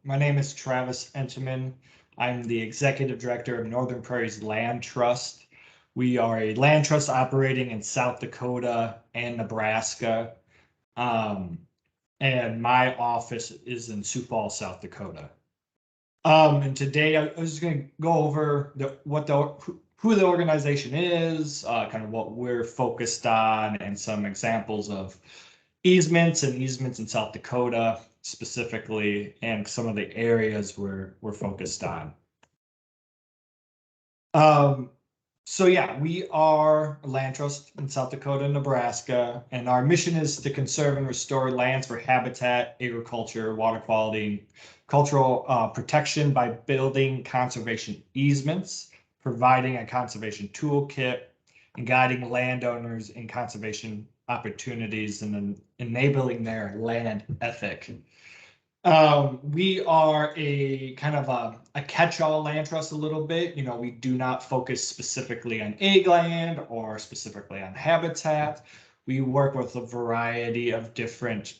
My name is Travis Enterman. I'm the Executive Director of Northern Prairies Land Trust. We are a land trust operating in South Dakota and Nebraska. Um, and my office is in Sioux Falls, South Dakota. And today I was going to go over who the organization is, kind of what we're focused on, and some examples of easements in South Dakota specifically, and some of the areas we're focused on. So yeah, we are a land trust in South Dakota and Nebraska, and our mission is to conserve and restore lands for habitat, agriculture, water quality, cultural protection by building conservation easements, providing a conservation toolkit, and guiding landowners in conservation opportunities and enabling their land ethic. We are a kind of a catch-all land trust a little bit. We do not focus specifically on ag land or specifically on habitat. We work with a variety of different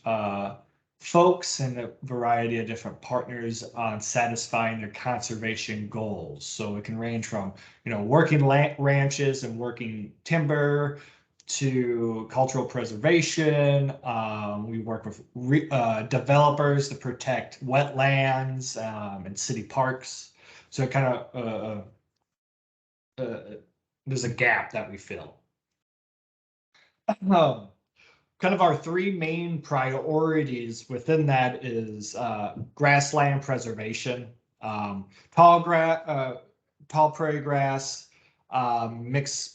folks and a variety of different partners on satisfying their conservation goals. So it can range from, working ranches and working timber to cultural preservation. We work with developers to protect wetlands and city parks. So it kind of there's a gap that we fill. Kind of our three main priorities within that is grassland preservation, tall prairie grass, mixed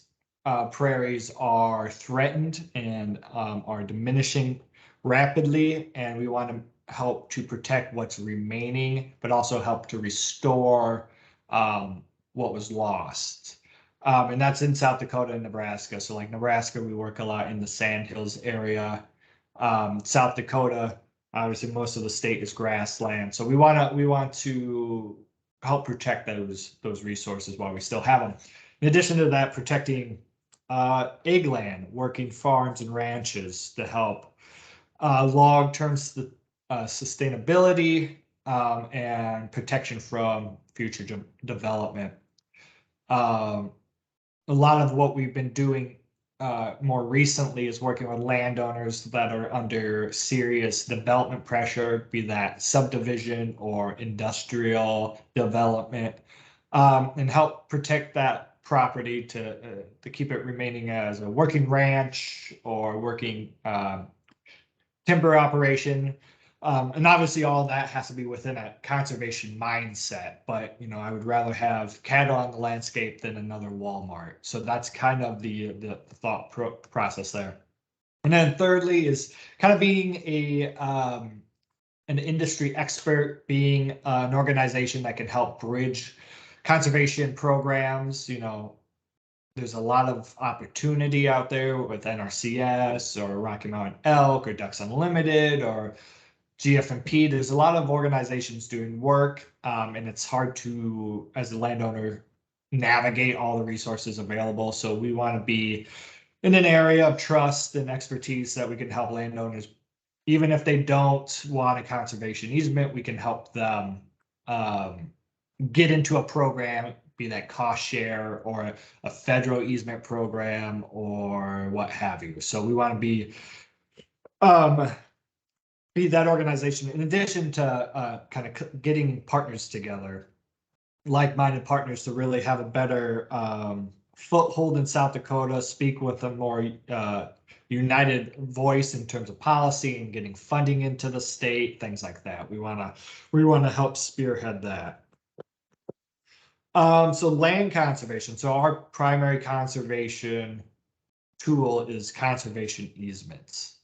prairies are threatened and are diminishing rapidly, and we want to help to protect what's remaining, but also help to restore what was lost. And that's in South Dakota and Nebraska. So like Nebraska, we work a lot in the Sandhills area. South Dakota, obviously most of the state is grassland. So we want to help protect those resources while we still have them. In addition to that, protecting ag land, working farms and ranches to help long-term sustainability and protection from future development. A lot of what we've been doing more recently is working with landowners that are under serious development pressure, be that subdivision or industrial development, and help protect that property to keep it remaining as a working ranch or working timber operation. And obviously all that has to be within a conservation mindset, but I would rather have cattle on the landscape than another Walmart. So that's kind of the thought process there. And then thirdly is kind of being an industry expert, being an organization that can help bridge conservation programs. There's a lot of opportunity out there with NRCS or Rocky Mountain Elk or Ducks Unlimited or GFMP. There's a lot of organizations doing work, and it's hard to, as a landowner, navigate all the resources available. So we want to be in an area of trust and expertise that we can help landowners. Even if they don't want a conservation easement, we can help them get into a program, be that cost share or a federal easement program or what have you. So we want to be that organization, in addition to kind of getting partners together, like-minded partners, to really have a better foothold in South Dakota, speak with a more united voice in terms of policy and getting funding into the state, things like that. We want to help spearhead that. So land conservation. So our primary conservation tool is conservation easements.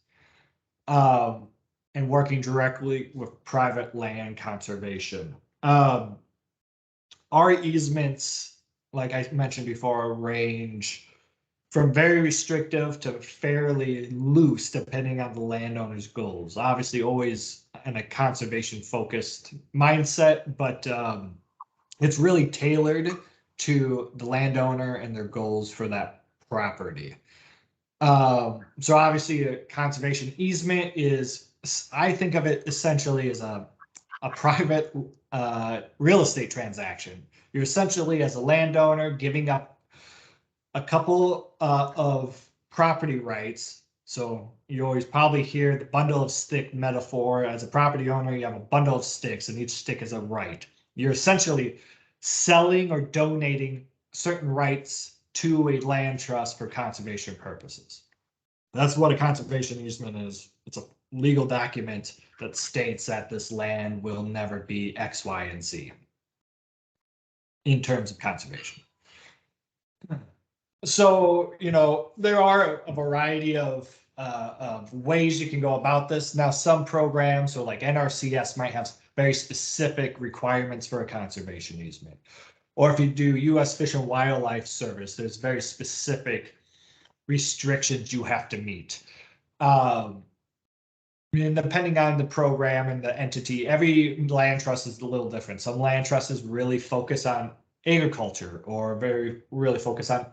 And working directly with private land conservation. Our easements, like I mentioned before, range from very restrictive to fairly loose, depending on the landowner's goals. Obviously, always in a conservation-focused mindset, but it's really tailored to the landowner and their goals for that property. So obviously, a conservation easement is, I think of it essentially as a a private real estate transaction. You're essentially, as a landowner, giving up a couple of property rights. So you always probably hear the bundle of stick metaphor. As a property owner, you have a bundle of sticks, and each stick is a right. You're essentially selling or donating certain rights to a land trust for conservation purposes. That's what a conservation easement is. It's a legal document that states that this land will never be X, Y, and Z in terms of conservation. So, there are a variety of ways you can go about this. Now, some programs, so like NRCS, might have very specific requirements for a conservation easement. Or if you do U.S. Fish and Wildlife Service, there's very specific restrictions you have to meet. And depending on the program and the entity, every land trust is a little different. Some land trusts really focus on agriculture or really focus on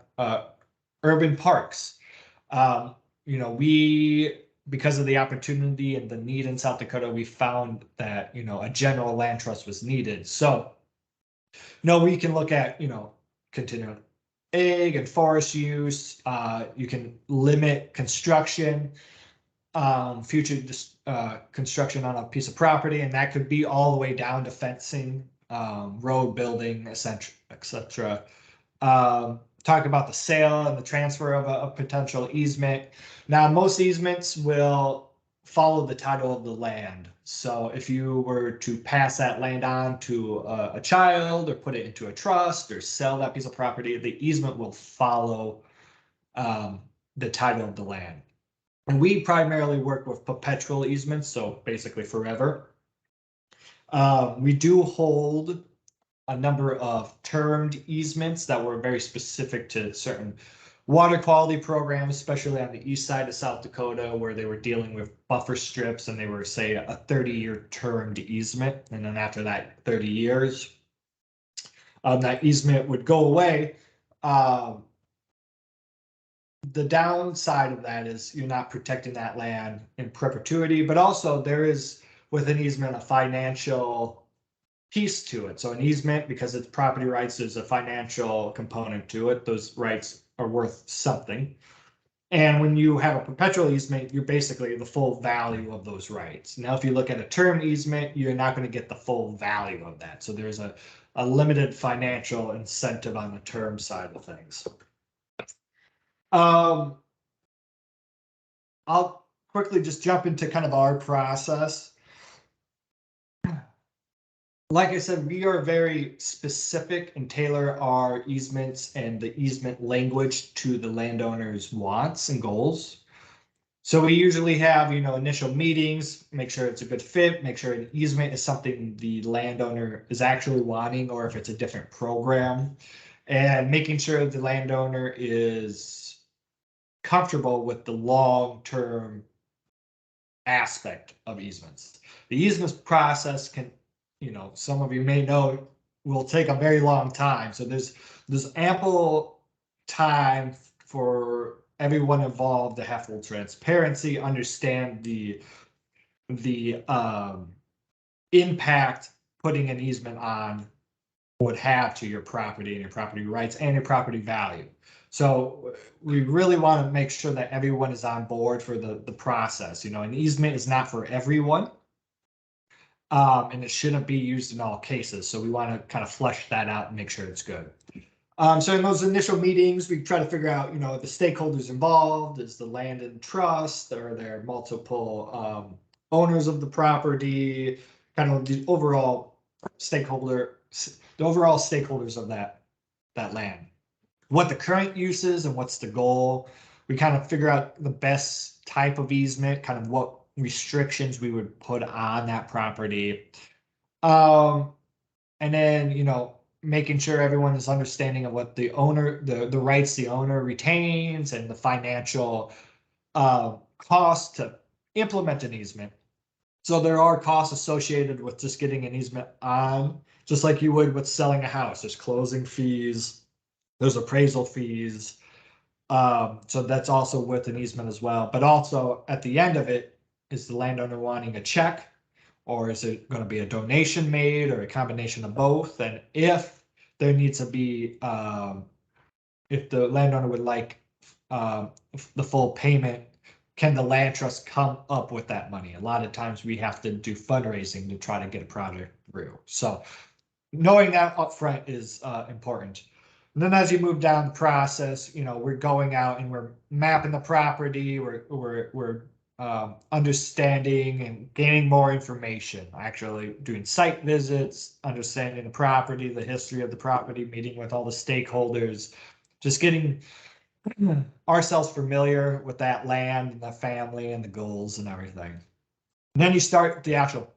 urban parks. Because of the opportunity and the need in South Dakota, we found that, a general land trust was needed. So, we can look at, continuing ag and forest use. You can limit construction, future construction on a piece of property, and that could be all the way down to fencing, road building, etc. Talk about the sale and the transfer of a potential easement. Now, most easements will follow the title of the land. So if you were to pass that land on to a child or put it into a trust or sell that piece of property, the easement will follow the title of the land. And we primarily work with perpetual easements, so basically forever. We do hold a number of termed easements that were very specific to certain water quality programs, especially on the east side of South Dakota, where they were dealing with buffer strips and they were, say, a 30-year termed easement. And then after that 30 years, that easement would go away. The downside of that is you're not protecting that land in perpetuity, but also there is, with an easement, a financial piece to it. So an easement, because it's property rights, there's a financial component to it. Those rights are worth something. And when you have a perpetual easement, you're basically the full value of those rights. Now, if you look at a term easement, you're not going to get the full value of that. So there's a limited financial incentive on the term side of things. I'll quickly just jump into kind of our process. Like I said, we are very specific and tailor our easements and the easement language to the landowner's wants and goals. So we usually have, initial meetings, make sure it's a good fit, make sure an easement is something the landowner is actually wanting, or if it's a different program, and making sure the landowner is comfortable with the long-term aspect of easements. The easements process can, some of you may know, will take a very long time. So there's ample time for everyone involved to have full transparency, understand the impact putting an easement on would have to your property and your property rights and your property value. So we really want to make sure that everyone is on board for the process. An easement is not for everyone. And it shouldn't be used in all cases. So we want to kind of flesh that out and make sure it's good. So in those initial meetings, we try to figure out, the stakeholders involved. Is the land in trust? Are there multiple owners of the property? Kind of the overall stakeholders of that land. What the current use is and what's the goal. We kind of figure out the best type of easement, kind of what restrictions we would put on that property. And then, making sure everyone is understanding of what the owner, the rights the owner retains and the financial cost to implement an easement. So there are costs associated with just getting an easement on, just like you would with selling a house. There's closing fees, there's appraisal fees. So that's also with an easement as well. But also at the end of it is the landowner wanting a check or is it going to be a donation made, or a combination of both? And if there needs to be, if the landowner would like the full payment, can the land trust come up with that money? A lot of times we have to do fundraising to try to get a project through. So knowing that upfront is important. And then as you move down the process, we're going out and we're mapping the property. We're understanding and gaining more information, actually doing site visits, understanding the property, the history of the property, meeting with all the stakeholders, just getting ourselves familiar with that land and the family and the goals and everything. And then you start the actual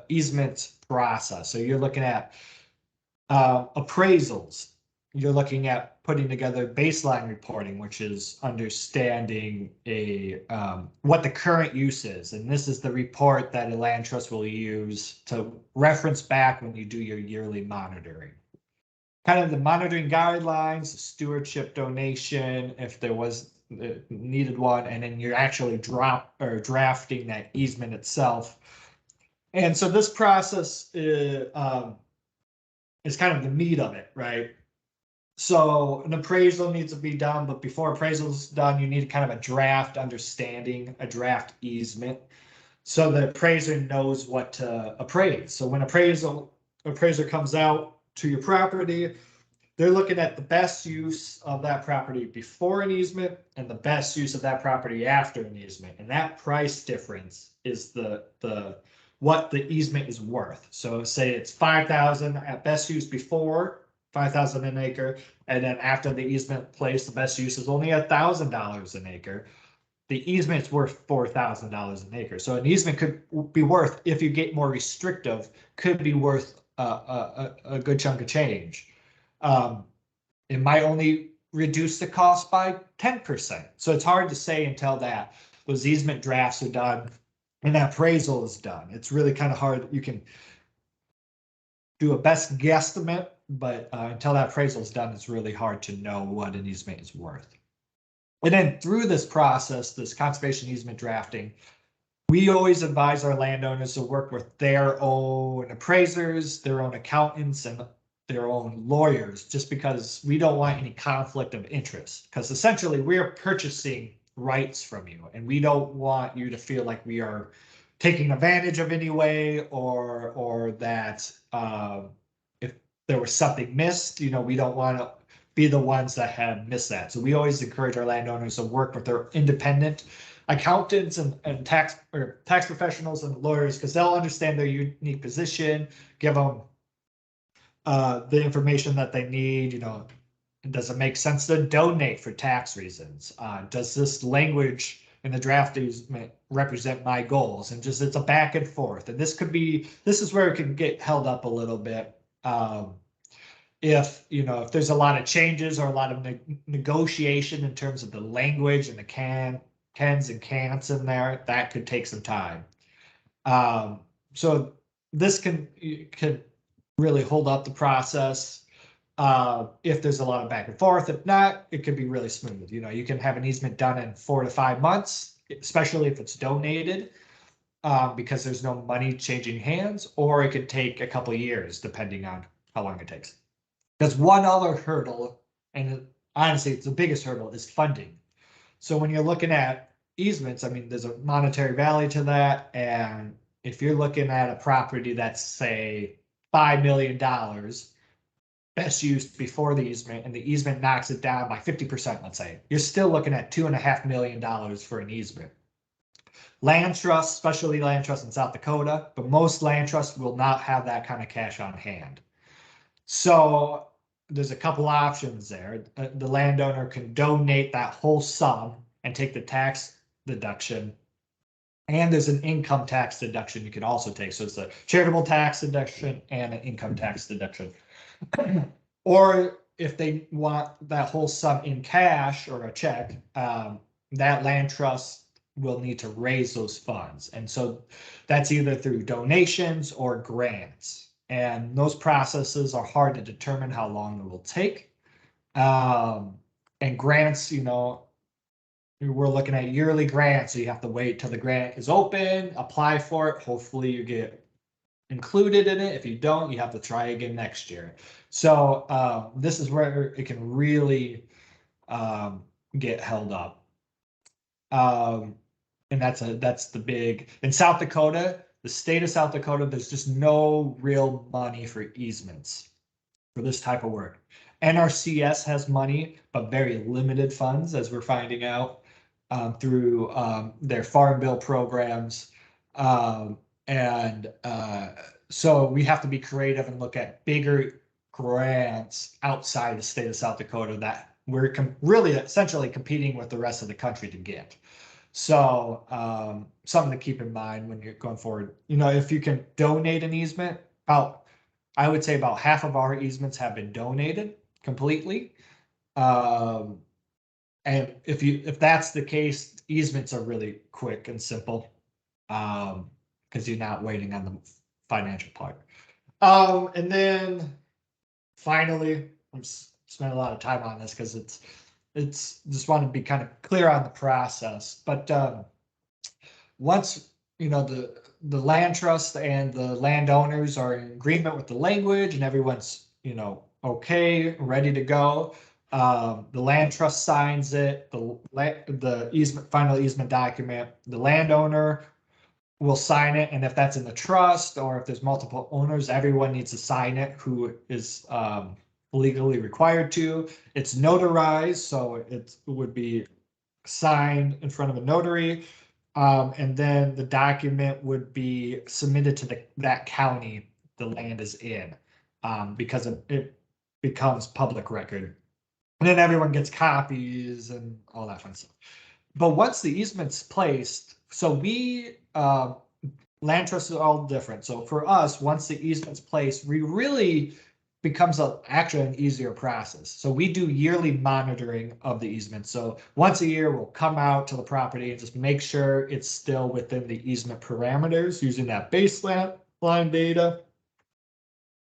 easement process. So you're looking at appraisals. You're looking at putting together baseline reporting, which is understanding what the current use is. And this is the report that a land trust will use to reference back when you do your yearly monitoring. Kind of the monitoring guidelines, the stewardship donation, if there was needed one, and then you're actually drafting that easement itself. And so this process is kind of the meat of it, right? So an appraisal needs to be done, but before appraisal is done, you need kind of a draft understanding, a draft easement, so the appraiser knows what to appraise. So when appraiser comes out to your property, they're looking at the best use of that property before an easement and the best use of that property after an easement. And that price difference is what the easement is worth. So say it's 5,000 at best use before, 5,000 an acre, and then after the easement place, the best use is only $1,000 an acre. The easement's worth $4,000 an acre. So an easement could be worth, if you get more restrictive, could be worth a good chunk of change. It might only reduce the cost by 10%. So it's hard to say until those easement drafts are done and that appraisal is done. It's really kind of hard. You can do a best guesstimate, but until that appraisal is done, it's really hard to know what an easement is worth. And then through this process, this conservation easement drafting, we always advise our landowners to work with their own appraisers, their own accountants, and their own lawyers, just because we don't want any conflict of interest. Because essentially we're purchasing rights from you, and we don't want you to feel like we are taking advantage of any way, or that if there was something missed, we don't want to be the ones that have missed that. So we always encourage our landowners to work with their independent accountants and tax professionals and lawyers, because they'll understand their unique position, give them the information that they need. Does it make sense to donate for tax reasons? Does this language in the draft easement represent my goals? And just, it's a back and forth. And this is where it can get held up a little bit. If there's a lot of changes or a lot of negotiation in terms of the language and the cans and can'ts in there, that could take some time. So this can really hold up the process if there's a lot of back and forth. If not, it could be really smooth. You can have an easement done in 4 to 5 months, especially if it's donated, because there's no money changing hands, or it could take a couple of years depending on how long it takes. Because one other hurdle, and honestly it's the biggest hurdle, is funding. So when you're looking at easements, there's a monetary value to that, and if you're looking at a property that's, say, $5 million best used before the easement, and the easement knocks it down by 50%, let's say, you're still looking at $2.5 million for an easement. Land trusts, especially land trusts in South Dakota, but most land trusts will not have that kind of cash on hand. So there's a couple options there. The landowner can donate that whole sum and take the tax deduction. And there's an income tax deduction you can also take. So it's a charitable tax deduction and an income tax deduction. Or if they want that whole sum in cash or a check, that land trust will need to raise those funds. And so that's either through donations or grants. And those processes are hard to determine how long it will take. And grants, we're looking at yearly grants, so you have to wait till the grant is open, apply for it. Hopefully you get included in it. If you don't, you have to try again next year. So this is where it can really get held up. And that's the big in South Dakota, the state of South Dakota, there's just no real money for easements for this type of work. NRCS has money, but very limited funds, as we're finding out through their farm bill programs. And so we have to be creative and look at bigger grants outside the state of South Dakota that we're really essentially competing with the rest of the country to get. So something to keep in mind when you're going forward. You know, if you can donate an easement, I would say about half of our easements have been donated completely. And if that's the case, easements are really quick and simple because you're not waiting on the financial part. And then finally, I'm spending a lot of time on this because it's just want to be kind of clear on the process. But once you know the land trust and the landowners are in agreement with the language and everyone's okay, ready to go, the land trust signs it, the easement, final easement document, the landowner will sign it, and if that's in the trust or if there's multiple owners, everyone needs to sign it who is legally required to. It's notarized, so it would be signed in front of a notary, and then the document would be submitted to that county the land is in, because it becomes public record. And then everyone gets copies and all that fun stuff. But once the easement's placed, so we land trusts are all different. So for us, once the easement's placed, we really becomes actually an easier process. So we do yearly monitoring of the easement. So once a year, we'll come out to the property and just make sure it's still within the easement parameters using that baseline data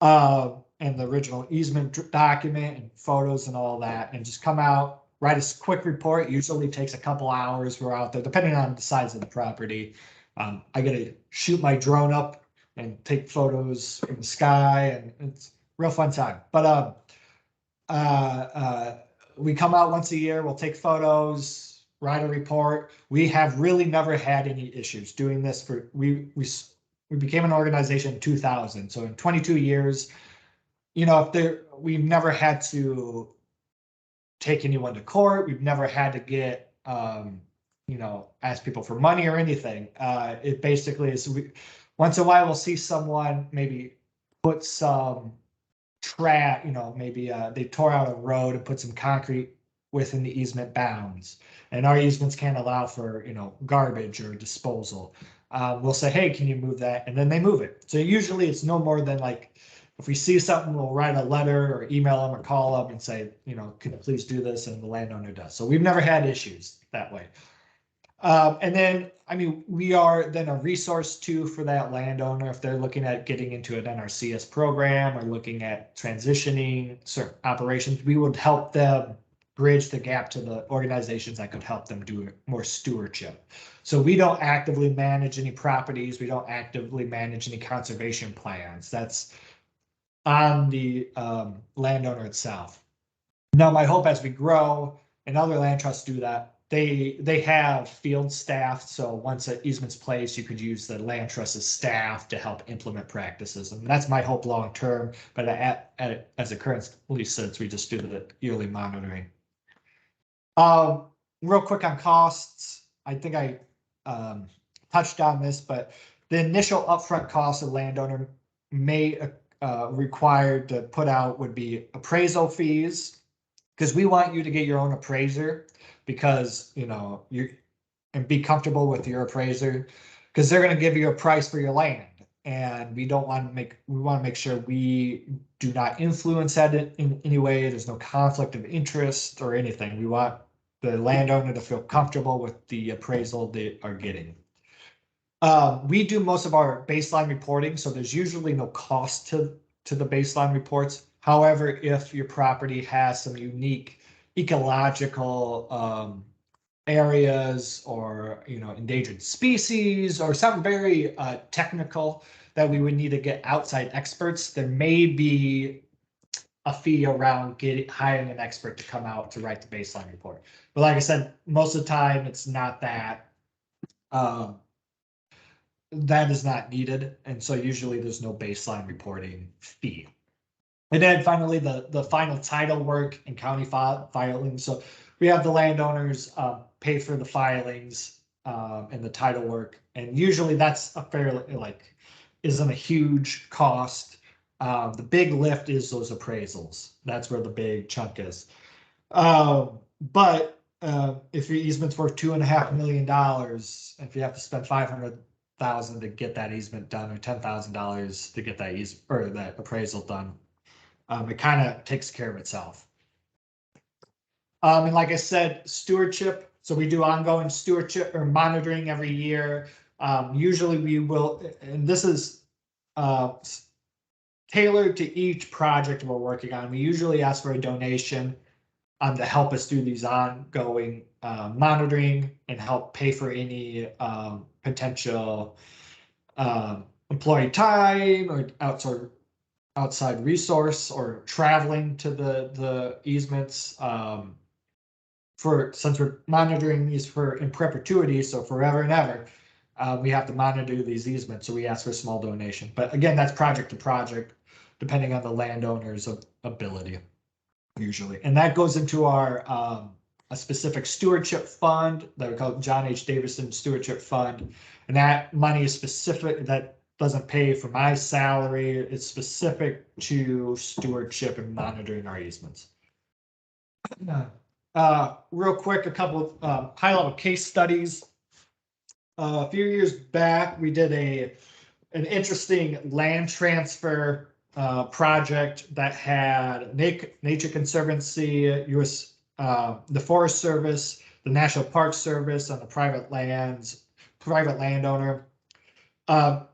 and the original easement document and photos and all that, and just come out, write a quick report. Usually takes a couple hours. We're out there, depending on the size of the property. I got to shoot my drone up and take photos from the sky, and it's real fun time. But we come out once a year. We'll take photos, write a report. We have really never had any issues doing this. We became an organization in 2000, so in 22 years, we've never had to take anyone to court. We've never had to get ask people for money or anything. It basically is, once in a while we'll see someone maybe put some track, maybe they tore out a road and put some concrete within the easement bounds, and our easements can't allow for garbage or disposal. We'll say, hey, can you move that? And then they move it. So usually it's no more than like, if we see something, we'll write a letter or email them or call them and say, can you please do this? And the landowner does. So we've never had issues that way. And then, we are then a resource too for that landowner if they're looking at getting into an NRCS program or looking at transitioning certain operations. We would help them bridge the gap to the organizations that could help them do more stewardship. So we don't actively manage any properties. We don't actively manage any conservation plans. That's on the landowner itself. Now, my hope as we grow and other land trusts do that, they have field staff. So once an easement's placed, you could use the land trust's staff to help implement practices. And that's my hope long term. But as it currently sits, we just do the yearly monitoring. Real quick on costs. I think I touched on this, but the initial upfront cost a landowner may required to put out would be appraisal fees, because we want you to get your own appraiser, because you and be comfortable with your appraiser, because they're going to give you a price for your land, and we want to make sure we do not influence that in any way. There's no conflict of interest or anything. We want the landowner to feel comfortable with the appraisal they are getting. We do most of our baseline reporting, so there's usually no cost to the baseline reports. However, if your property has some unique ecological areas or endangered species or something very technical that we would need to get outside experts, there may be a fee around hiring an expert to come out to write the baseline report. But like I said, most of the time it's not that. That is not needed, and so usually there's no baseline reporting fee. And then finally, the final title work and county filings. So we have the landowners pay for the filings and the title work, and usually that's a fairly isn't a huge cost. The big lift is those appraisals. That's where the big chunk is. But if your easement's worth $2.5 million, if you have to spend $500,000 to get that easement done, or $10,000 to get that that appraisal done, it kind of takes care of itself. And like I said, stewardship. So we do ongoing stewardship or monitoring every year. Usually we will, and this is tailored to each project we're working on. We usually ask for a donation to help us do these ongoing monitoring and help pay for any potential employee time or outside resource or traveling to the easements. Since we're monitoring these in perpetuity, so forever and ever, we have to monitor these easements. So we ask for a small donation. But again, that's project to project, depending on the landowner's ability, usually. And that goes into our a specific stewardship fund that we call John H. Davison Stewardship Fund. And that money is specific, that doesn't pay for my salary. It's specific to stewardship and monitoring our easements. Real quick, a couple of high-level case studies. A few years back, we did an interesting land transfer project that had Nature Conservancy, U.S. The Forest Service, the National Park Service on the private landowner.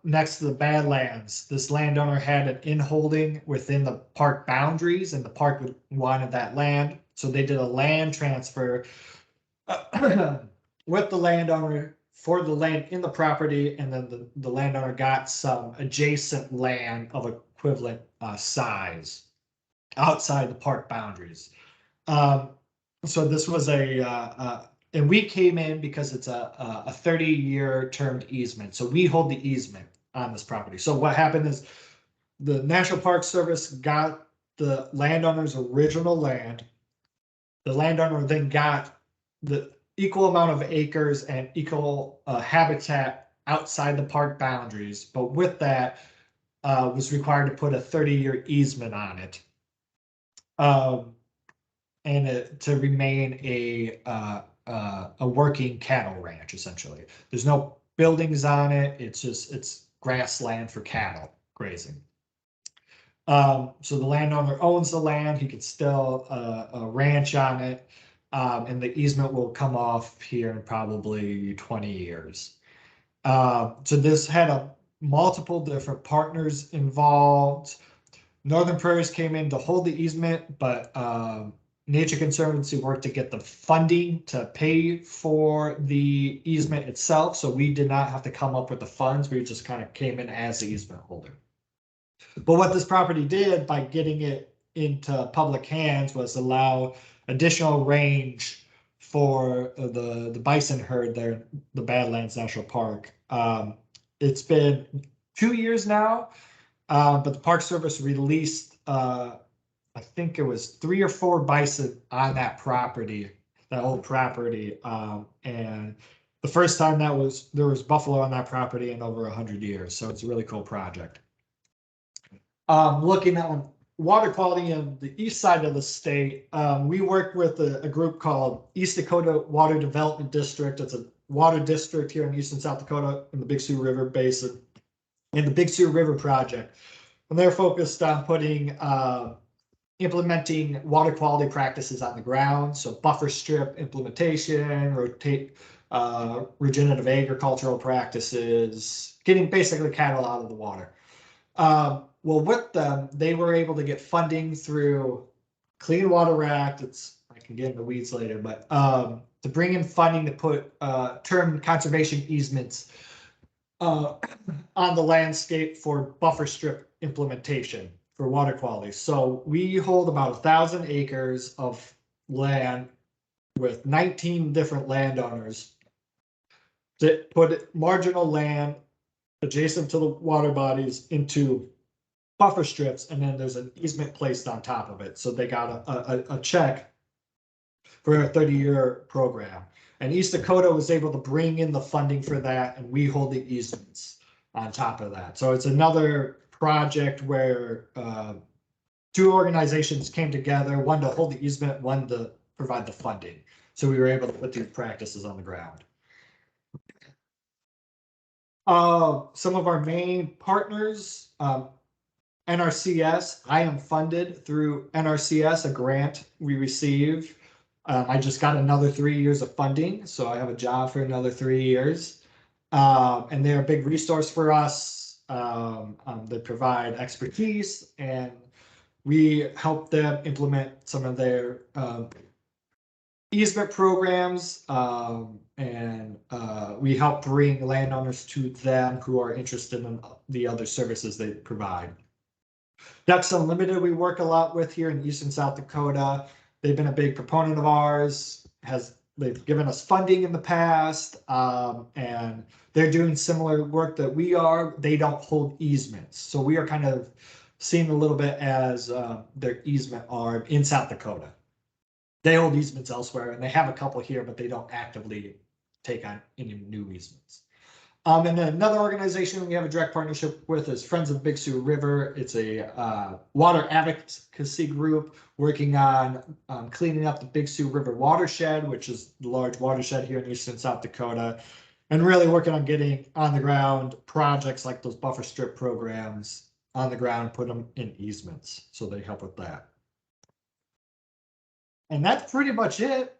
Next to the Badlands, this landowner had an inholding within the park boundaries, and the park wanted that land. So they did a land transfer with the landowner for the land in the property, and then the landowner got some adjacent land of equivalent size outside the park boundaries. So this was and we came in because it's a 30-year termed easement. So we hold the easement on this property. So what happened is the National Park Service got the landowner's original land. The landowner then got the equal amount of acres and equal habitat outside the park boundaries. But with that, was required to put a 30-year easement on it. And to remain a working cattle ranch, essentially. There's no buildings on it. It's grassland for cattle grazing. So the landowner owns the land. He could still ranch on it, and the easement will come off here in probably 20 years. So this had multiple different partners involved. Northern Prairies came in to hold the easement, but Nature Conservancy worked to get the funding to pay for the easement itself. So we did not have to come up with the funds. We just kind of came in as the easement holder. But what this property did by getting it into public hands was allow additional range for the bison herd there, the Badlands National Park. It's been 2 years now, but the Park Service released I think it was 3 or 4 bison on that property, that old property. And the first time there was buffalo on that property in over 100 years. So it's a really cool project. Looking at water quality on the east side of the state, we work with a group called East Dakota Water Development District. It's a water district here in eastern South Dakota in the Big Sioux River Basin, in the Big Sioux River Project. And they're focused on implementing water quality practices on the ground. So buffer strip implementation, regenerative agricultural practices, getting basically cattle out of the water. Well, with them, they were able to get funding through Clean Water Act. I can get in the weeds later, but to bring in funding to put term conservation easements on the landscape for buffer strip implementation for water quality. So we hold about 1,000 acres of land with 19 different landowners that put marginal land adjacent to the water bodies into buffer strips, and then there's an easement placed on top of it. So they got a check for a 30-year program. And East Dakota was able to bring in the funding for that, and we hold the easements on top of that. So it's another project where two organizations came together, one to hold the easement, one to provide the funding. So we were able to put these practices on the ground. Some of our main partners, NRCS, I am funded through NRCS, a grant we receive. I just got another 3 years of funding, so I have a job for another 3 years. And they're a big resource for us. They provide expertise, and we help them implement some of their easement programs, and we help bring landowners to them who are interested in the other services they provide. Ducks Unlimited, we work a lot with here in East and South Dakota. They've been a big proponent of ours. They've given us funding in the past, and they're doing similar work that we are. They don't hold easements, so we are kind of seen a little bit as their easement arm in South Dakota. They hold easements elsewhere, and they have a couple here, but they don't actively take on any new easements. And then another organization we have a direct partnership with is Friends of Big Sioux River. It's a water advocacy group working on cleaning up the Big Sioux River watershed, which is the large watershed here in Eastern South Dakota, and really working on getting on the ground projects like those buffer strip programs on the ground, put them in easements. So they help with that. And that's pretty much it.